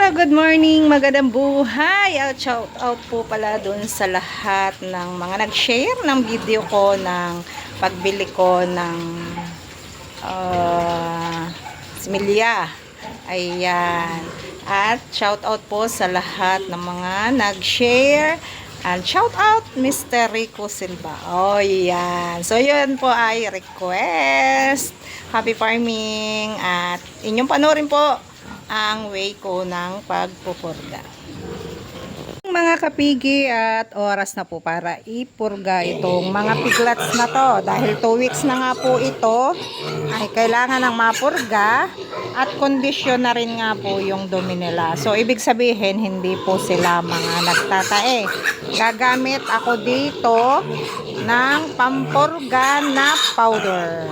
Hello, good morning, magandang buhay. Shout out po pala dun sa lahat ng mga nag-share ng video ko ng pagbili ko ng similya. Ayan. At shout out po sa lahat ng mga nag-share. And shout out Mr. Rico Silva. Oh, yan. So, yun po ay request. Happy farming. At inyong panoorin po ang way ko ng pagpupurga. Mga kapigi, at oras na po para ipurga itong mga piglets na to. Dahil 2 weeks na nga po ito, ay kailangan ng mapurga at kondisyon na rin nga po yung dumi nila. So, ibig sabihin, hindi po sila mga nagtatae. Gagamit ako dito ng pampurga na powder.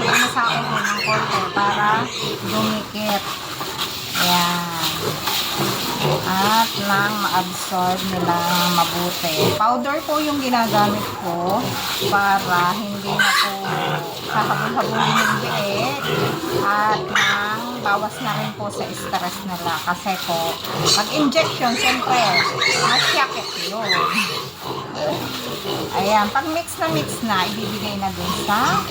Sinasakit mo ng konti para dumikit. Ayan. At nang ma-absorb nila mabuti. Powder po yung ginagamit ko para hindi na po kahabol-habulin yung biik. At nang bawas na rin po sa stress nila. Kasi po, pag-injection, siyempre, masyakit yun. Ayan, pag mix na, ibibigay na dun sa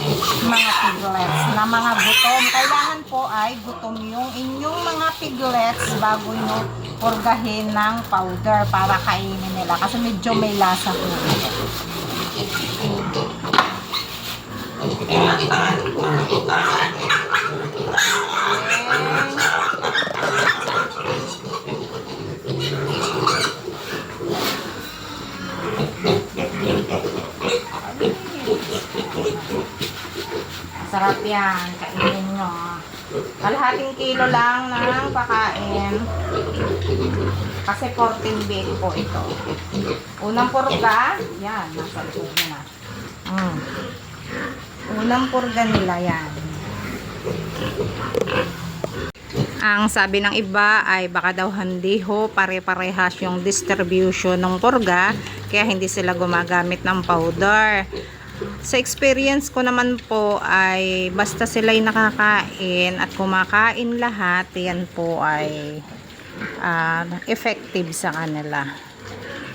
mga piglets na mga gutom. Kailangan po ay gutom yung inyong mga piglets bago nyo purgahin ng powder para kainin nila. Kasi medyo may lasa po. Sarap yan, kainin nyo. Kalahating kilo lang ng pakain. Kasi 14 big po ito. Unang purga, yan, nasa likod na. Unang purga nila yan. Ang sabi ng iba ay baka daw hindi ho pare-parehas yung distribution ng purga, kaya hindi sila gumagamit ng powder. Sa experience ko naman po ay basta sila'y nakakain at kumakain lahat, yan po ay effective sa kanila.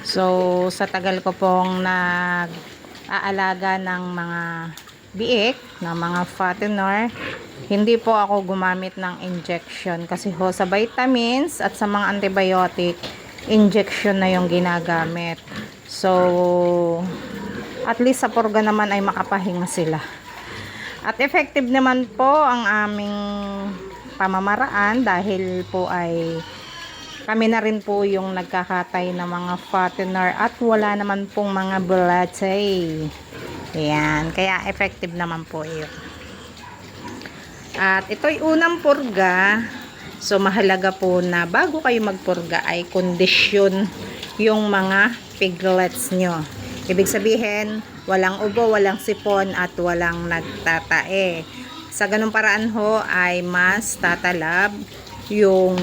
So, sa tagal ko pong nag-aalaga ng mga biik, ng mga fattener, hindi po ako gumamit ng injection. Kasi ho, sa vitamins at sa mga antibiotic, injection na yung ginagamit. So, at least sa purga naman ay makapahinga sila. At effective naman po ang aming pamamaraan dahil po ay kami na rin po yung nagkakatay ng mga fattener at wala naman pong mga bulatay. Ayan, kaya effective naman po yun. At ito'y unang purga. So mahalaga po na bago kayo magpurga ay kondisyon yung mga piglets nyo. Ibig sabihin, walang ubo, walang sipon, at walang nagtatae. Sa ganung paraan ho, ay mas tatalab yung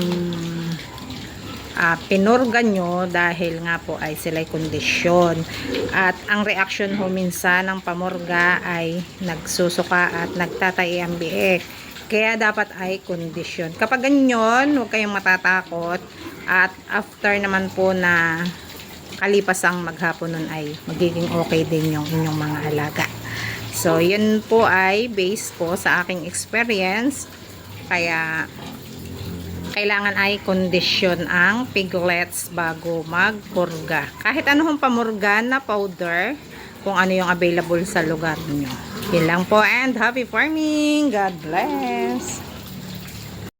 pinurga nyo dahil nga po ay sila'y kondisyon. At ang reaction ho minsan ng pamurga ay nagsusuka at nagtatae ang biik. Kaya dapat ay kondisyon. Kapag ganyan, huwag kayong matatakot. At after naman po na kalipas ang maghapon nun ay magiging okay din yung inyong mga alaga. So, yun po ay based po sa aking experience. Kaya, kailangan ay kondisyon ang piglets bago magpurga. Kahit anong pamurga na powder, kung ano yung available sa lugar nyo. Yun lang po, and happy farming! God bless!